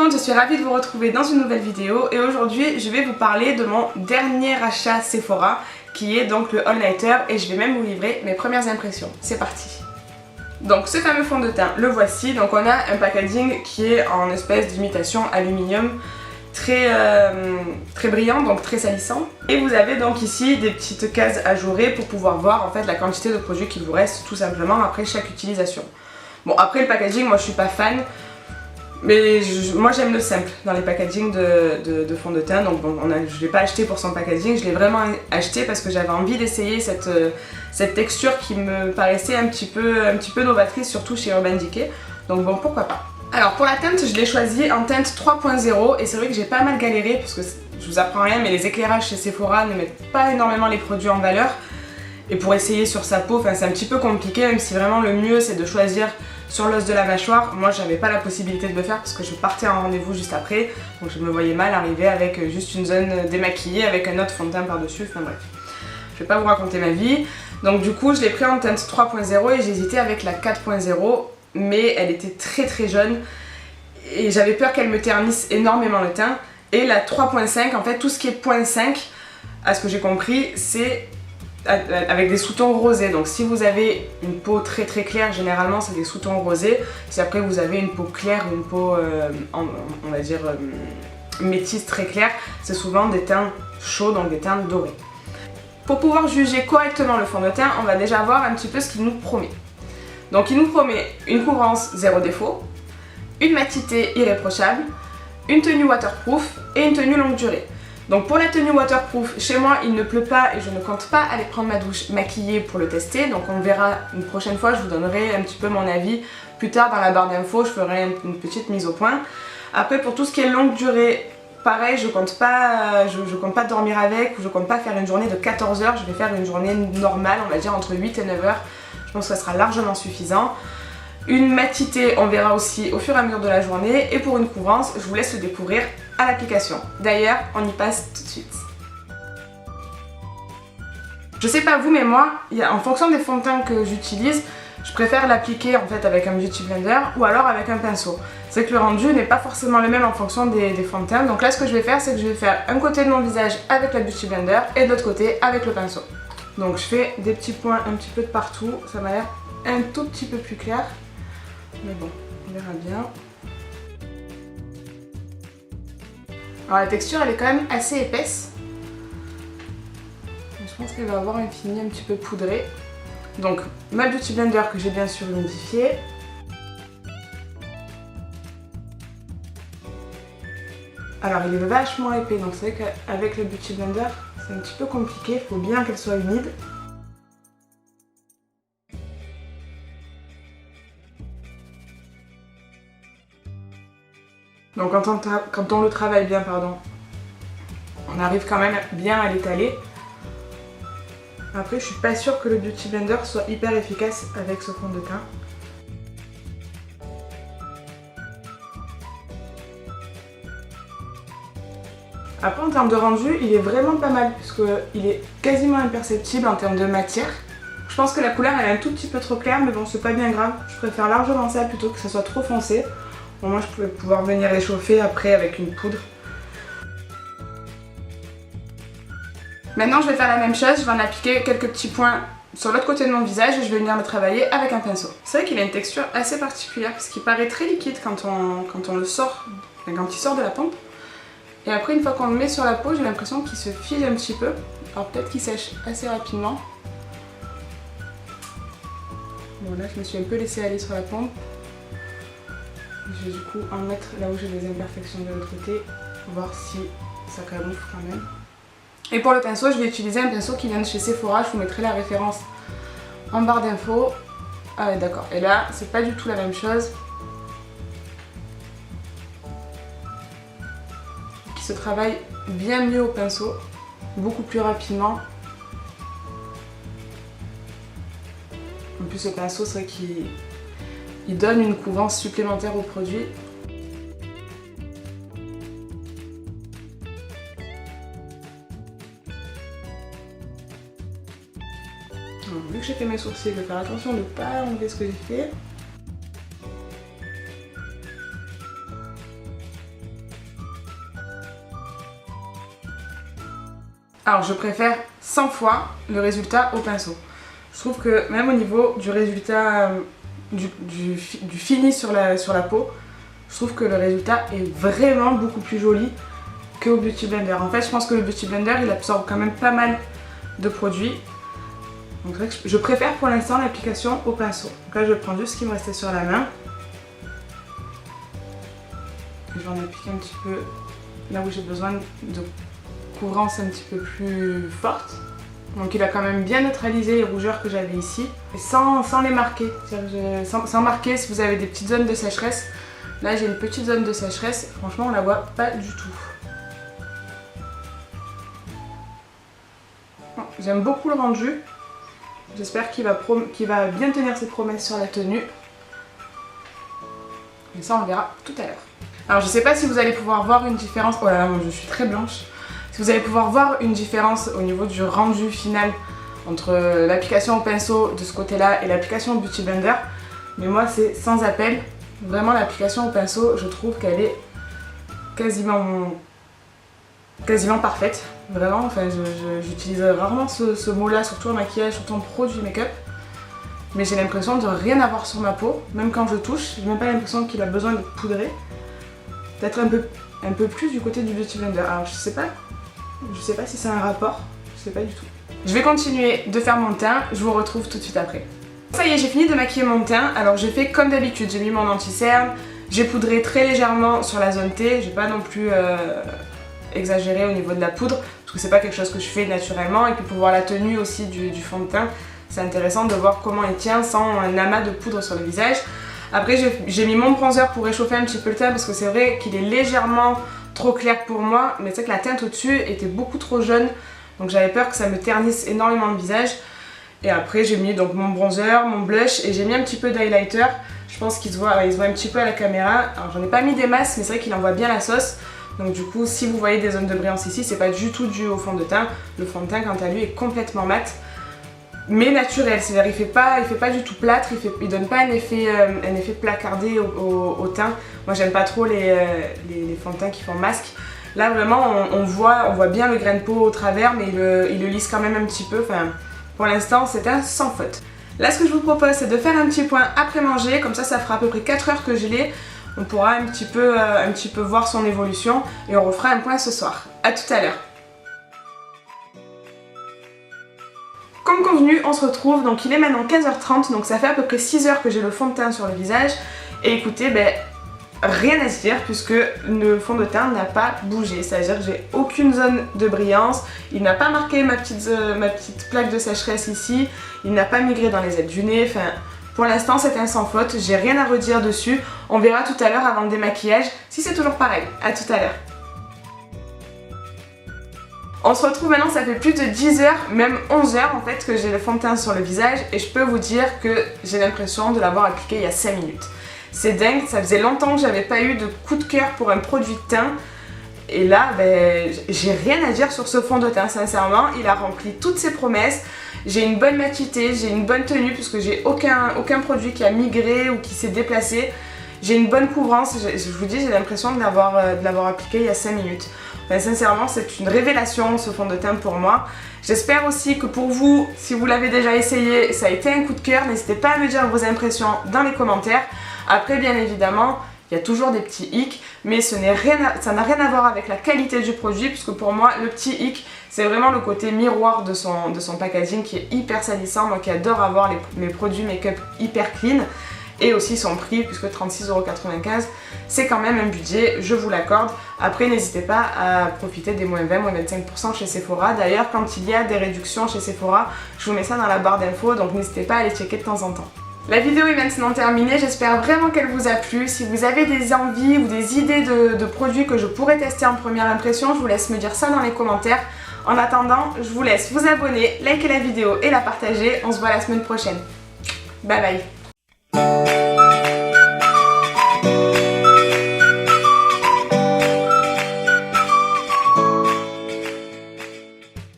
monde, je suis ravie de vous retrouver dans une nouvelle vidéo et aujourd'hui je vais vous parler de mon dernier achat Sephora qui est donc le All Nighter et je vais même vous livrer mes premières impressions. C'est parti! Donc ce fameux fond de teint, le voici. Donc on a un packaging qui est en espèce d'imitation aluminium très brillant, donc très salissant. Et vous avez donc ici des petites cases ajourées pour pouvoir voir en fait la quantité de produits qu'il vous reste tout simplement après chaque utilisation. Bon, après le packaging, moi je suis pas fan. Mais moi j'aime le simple dans les packagings de fond de teint, donc bon, je ne l'ai pas acheté pour son packaging, je l'ai vraiment acheté parce que j'avais envie d'essayer cette texture qui me paraissait un petit peu novatrice, surtout chez Urban Decay, donc bon, pourquoi pas. Alors pour la teinte, je l'ai choisie en teinte 3.0 et c'est vrai que j'ai pas mal galéré parce que je vous apprends rien, mais les éclairages chez Sephora ne mettent pas énormément les produits en valeur. Et pour essayer sur sa peau, c'est un petit peu compliqué, même si vraiment le mieux c'est de choisir sur l'os de la mâchoire. Moi j'avais pas la possibilité de le faire parce que je partais en rendez-vous juste après, donc je me voyais mal arriver avec juste une zone démaquillée avec un autre fond de teint par dessus, enfin bref. Je vais pas vous raconter ma vie. Donc du coup je l'ai pris en teinte 3.0 et j'hésitais avec la 4.0, mais elle était très jaune et j'avais peur qu'elle me ternisse énormément le teint. Et la 3.5, en fait tout ce qui est 0.5, à ce que j'ai compris, c'est avec des sous-tons rosés. Donc si vous avez une peau très claire, généralement c'est des sous-tons rosés. Si après vous avez une peau claire ou une peau on va dire métisse très claire, c'est souvent des teints chauds, donc des teints dorés. Pour pouvoir juger correctement le fond de teint, on va déjà voir un petit peu ce qu'il nous promet. Donc il nous promet une couvrance zéro défaut, une matité irréprochable, une tenue waterproof et une tenue longue durée. Donc pour la tenue waterproof, chez moi il ne pleut pas et je ne compte pas aller prendre ma douche maquillée pour le tester. Donc on verra une prochaine fois, je vous donnerai un petit peu mon avis. Plus tard dans la barre d'infos, je ferai une petite mise au point. Après pour tout ce qui est longue durée, pareil, je compte pas dormir avec ou je compte pas faire une journée de 14 heures. Je vais faire une journée normale, on va dire entre 8 et 9 heures. Je pense que ça sera largement suffisant. Une matité, on verra aussi au fur et à mesure de la journée. Et pour une couvrance, je vous laisse le découvrir à l'application. D'ailleurs, on y passe tout de suite. Je sais pas vous, mais moi, en fonction des fonds de teint que j'utilise, je préfère l'appliquer en fait avec un beauty blender ou alors avec un pinceau. C'est que le rendu n'est pas forcément le même en fonction des fonds de teint. Donc là, ce que je vais faire, c'est que je vais faire un côté de mon visage avec la beauty blender et de l'autre côté avec le pinceau. Donc je fais des petits points un petit peu de partout. Ça m'a l'air un tout petit peu plus clair. Mais bon, on verra bien. Alors la texture elle est quand même assez épaisse. Je pense qu'elle va avoir un fini un petit peu poudré. Donc ma beauty blender que j'ai bien sûr humidifiée. Alors il est vachement épais, donc c'est vrai qu'avec le beauty blender c'est un petit peu compliqué, il faut bien qu'elle soit humide. Donc quand on le travaille bien, on arrive quand même bien à l'étaler. Après je suis pas sûre que le Beauty Blender soit hyper efficace avec ce fond de teint. Après en termes de rendu, il est vraiment pas mal puisqu'il est quasiment imperceptible en termes de matière. Je pense que la couleur elle est un tout petit peu trop claire, mais bon c'est pas bien grave. Je préfère largement ça plutôt que ça soit trop foncé. Bon, moi je vais pouvoir venir réchauffer après avec une poudre. Maintenant je vais faire la même chose, je vais en appliquer quelques petits points sur l'autre côté de mon visage et je vais venir le travailler avec un pinceau. C'est vrai qu'il a une texture assez particulière parce qu'il paraît très liquide quand on le sort, quand il sort de la pompe. Et après une fois qu'on le met sur la peau, j'ai l'impression qu'il se fige un petit peu. Alors peut-être qu'il sèche assez rapidement. Bon là je me suis un peu laissée aller sur la pompe. Je vais du coup en mettre là où j'ai des imperfections de l'autre côté, voir si ça camoufle quand même. Et pour le pinceau, je vais utiliser un pinceau qui vient de chez Sephora, je vous mettrai la référence en barre d'infos. Ah ouais d'accord, et là c'est pas du tout la même chose. Qui se travaille bien mieux au pinceau, beaucoup plus rapidement. En plus ce pinceau c'est vrai qu'il donne une couvrance supplémentaire au produit. Alors, vu que j'ai fait mes sourcils, je vais faire attention de ne pas enlever ce que j'ai fait. Alors je préfère 100 fois le résultat au pinceau. Je trouve que même au niveau du résultat du fini sur la peau, je trouve que le résultat est vraiment beaucoup plus joli qu'au Beauty Blender. En fait je pense que le Beauty Blender il absorbe quand même pas mal de produits. Donc c'est vrai que je préfère pour l'instant l'application au pinceau. Donc là je vais prendre juste ce qui me restait sur la main. Je vais en appliquer un petit peu là où j'ai besoin de couvrance un petit peu plus forte. Donc il a quand même bien neutralisé les rougeurs que j'avais ici. Et sans les marquer. Sans marquer si vous avez des petites zones de sécheresse. Là j'ai une petite zone de sécheresse. Franchement on la voit pas du tout. Bon, j'aime beaucoup le rendu. J'espère qu'il va bien tenir ses promesses sur la tenue. Et ça on le verra tout à l'heure. Alors je sais pas si vous allez pouvoir voir une différence. Oh là là, moi je suis très blanche. Si vous allez pouvoir voir une différence au niveau du rendu final entre l'application au pinceau de ce côté-là et l'application au Beauty Blender. Mais moi c'est sans appel. Vraiment l'application au pinceau, je trouve qu'elle est quasiment parfaite. Vraiment, enfin j'utilise rarement ce mot-là, surtout en maquillage, surtout en produit make-up. Mais j'ai l'impression de rien avoir sur ma peau. Même quand je touche, j'ai même pas l'impression qu'il a besoin de poudrer. Peut-être un peu plus du côté du Beauty Blender. Alors je sais pas si c'est un rapport, je sais pas du tout. Je vais continuer de faire mon teint, je vous retrouve tout de suite après. Ça y est, j'ai fini de maquiller mon teint. Alors j'ai fait comme d'habitude, j'ai mis mon anti-cerne, j'ai poudré très légèrement sur la zone T, j'ai pas non plus exagéré au niveau de la poudre, parce que c'est pas quelque chose que je fais naturellement. Et puis pour voir la tenue aussi du fond de teint, c'est intéressant de voir comment il tient sans un amas de poudre sur le visage. Après j'ai mis mon bronzer pour réchauffer un petit peu le teint parce que c'est vrai qu'il est légèrement trop clair pour moi, mais c'est que la teinte au-dessus était beaucoup trop jaune, donc j'avais peur que ça me ternisse énormément le visage. Et après j'ai mis donc mon bronzer, mon blush et j'ai mis un petit peu d'highlighter. Je pense qu'il se voit un petit peu à la caméra. Alors j'en ai pas mis des masses, mais c'est vrai qu'il envoie bien la sauce. Donc du coup si vous voyez des zones de brillance ici, c'est pas du tout dû au fond de teint. Le fond de teint quant à lui est complètement mat, mais naturel, c'est-à-dire il fait pas du tout plâtre, il donne pas un effet placardé au teint. Moi j'aime pas trop les fonds de teint qui font masque. Là vraiment on voit bien le grain de peau au travers, mais il le lisse quand même un petit peu. Enfin, pour l'instant c'est un sans faute. Là ce que je vous propose c'est de faire un petit point après manger, comme ça fera à peu près 4 heures que je l'ai. On pourra un petit peu voir son évolution et on refera un point ce soir. A tout à l'heure. Comme convenu, on se retrouve, donc il est maintenant 15h30, donc ça fait à peu près 6 heures que j'ai le fond de teint sur le visage. Et écoutez, rien à se dire puisque le fond de teint n'a pas bougé, c'est-à-dire que j'ai aucune zone de brillance, il n'a pas marqué ma petite plaque de sécheresse ici, il n'a pas migré dans les ailes du nez, enfin pour l'instant c'est un sans faute, j'ai rien à redire dessus. On verra tout à l'heure avant le démaquillage si c'est toujours pareil. À tout à l'heure. On se retrouve maintenant, ça fait plus de 10 heures, même 11 heures en fait que j'ai le fond de teint sur le visage et je peux vous dire que j'ai l'impression de l'avoir appliqué il y a 5 minutes. C'est dingue, ça faisait longtemps que j'avais pas eu de coup de cœur pour un produit de teint et là j'ai rien à dire sur ce fond de teint, sincèrement, il a rempli toutes ses promesses. J'ai une bonne matité, j'ai une bonne tenue puisque j'ai aucun produit qui a migré ou qui s'est déplacé. J'ai une bonne couvrance, je vous dis j'ai l'impression de l'avoir appliqué il y a 5 minutes. Enfin, sincèrement c'est une révélation ce fond de teint pour moi. J'espère aussi que pour vous, si vous l'avez déjà essayé, ça a été un coup de cœur. N'hésitez pas à me dire vos impressions dans les commentaires. Après bien évidemment, il y a toujours des petits hicks, mais ça n'a rien à voir avec la qualité du produit puisque pour moi le petit hic c'est vraiment le côté miroir de son packaging qui est hyper salissant. Moi qui adore avoir mes produits make-up hyper clean. Et aussi son prix puisque 36,95 € c'est quand même un budget, je vous l'accorde. Après n'hésitez pas à profiter des moins 20, moins 25% chez Sephora. D'ailleurs quand il y a des réductions chez Sephora, je vous mets ça dans la barre d'infos, donc n'hésitez pas à les checker de temps en temps. La vidéo est maintenant terminée, j'espère vraiment qu'elle vous a plu. Si vous avez des envies ou des idées de produits que je pourrais tester en première impression, je vous laisse me dire ça dans les commentaires. En attendant, je vous laisse vous abonner, liker la vidéo et la partager. On se voit la semaine prochaine. Bye bye.